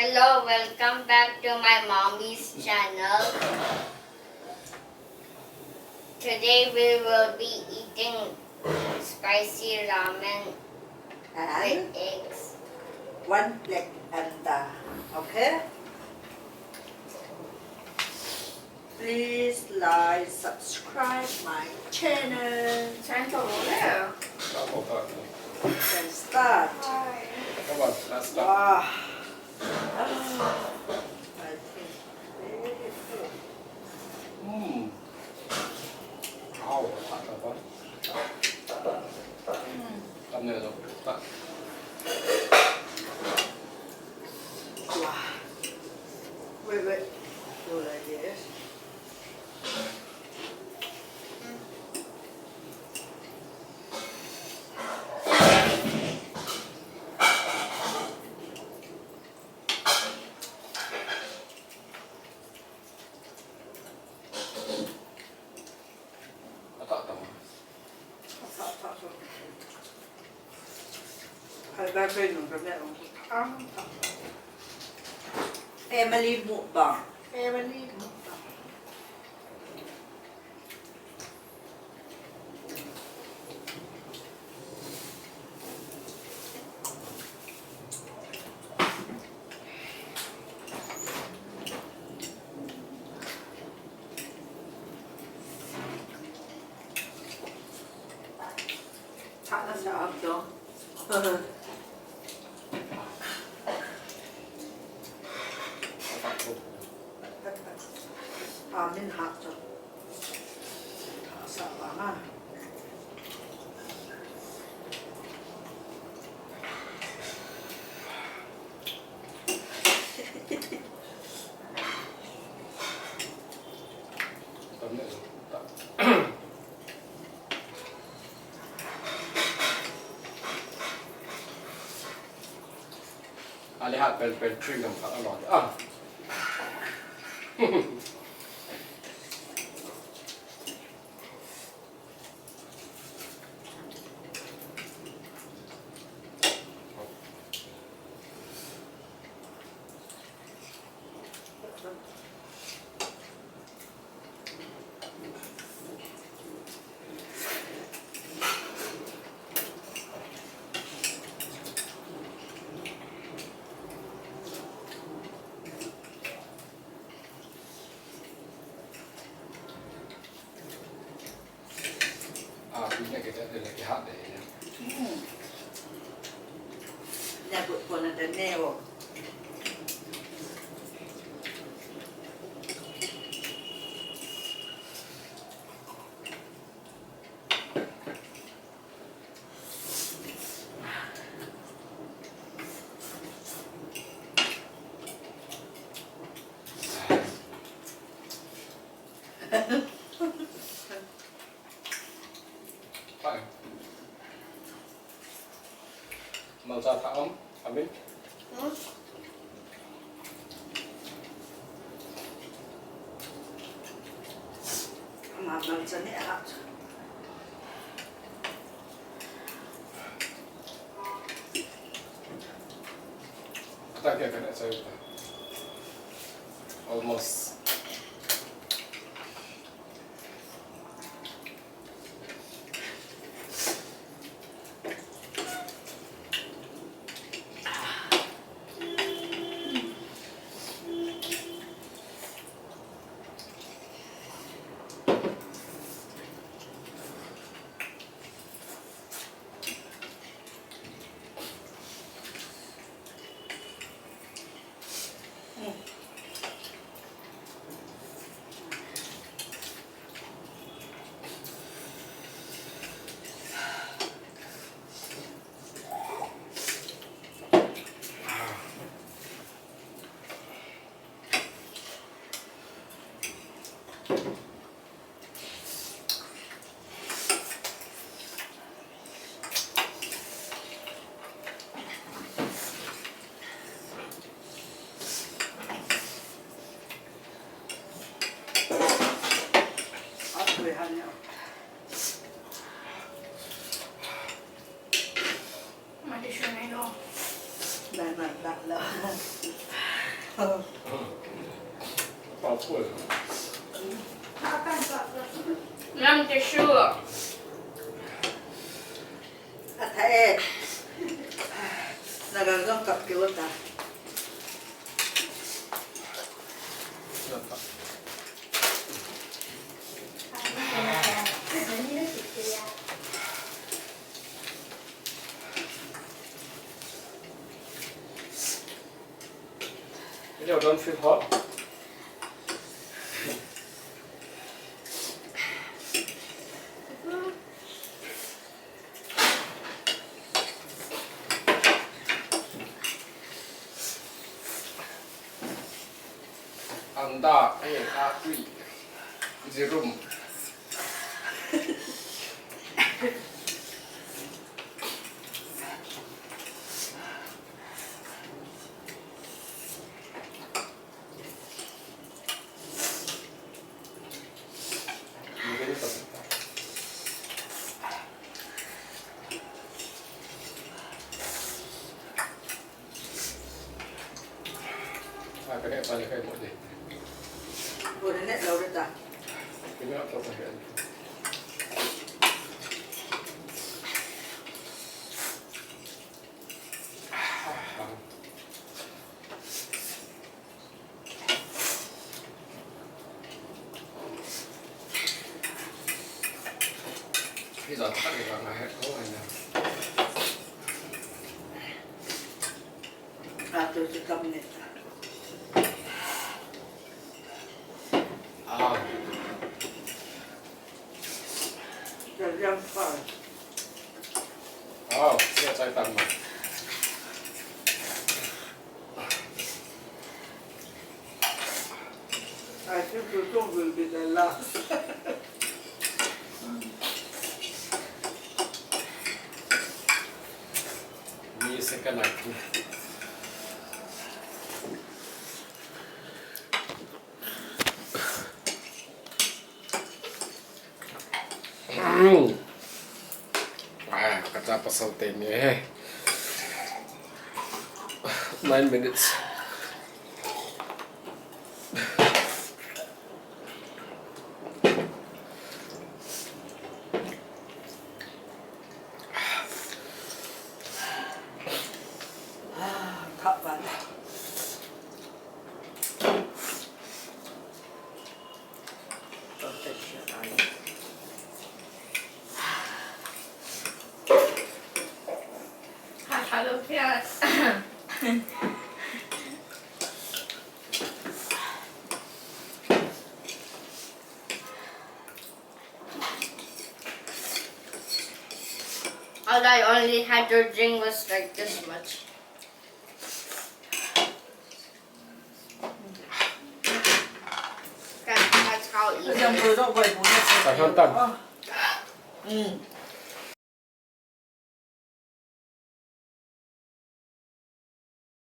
Hello, welcome back to my mommy's channel. Today we will be eating spicy ramen And with eggs. one black panda. Okay? Please like, subscribe my channel. ฉันก็รู้แล้ว ครับผมก็ Then start. ก็บอกลาสต์ Wow. I think very good. เอาผัดแล้วก็ทำเนื้อลงตัด Wow. Wait. Do like this. Hai ba phê nung cái này không? Family mukbang. Family mukbang. Chắc nó sẽ ấp đó. Mình hạt cho sợ lắm à. Tấm nữa rồi. Ali hạtเป็นครีมของเขาอร่อยอ่ะ Punya kita ada lagi hak deh. Nhà bụi còn là đến nèo. Phải. Màu da thả ống, anh biết. Mà mình sẽ nè hạt. Kita kira kena saya. Almost. ถ้วย น้ำทิชชู่ あたえ長野かっけよった เลือดตับเดี๋ยว don't feel hot Anda akui di room. Begini tak? Apa ni paling kayak boleh. これね倒れた Ini apa pakai? Bây giờ tắt cái đoạn này hết có anh nào. あと時間ね À, じゃあジャンプパー oh, lihat saya tambah. I think the song will be the last. Ini second lagi. Wah, kata pasal ini. 9 minutes. Kapan? Hello, parents. All I only had to drink was like this much. That's how easy. Cái dòng vừa đâu vậy bố nó Phải hơn tầm. Ừ.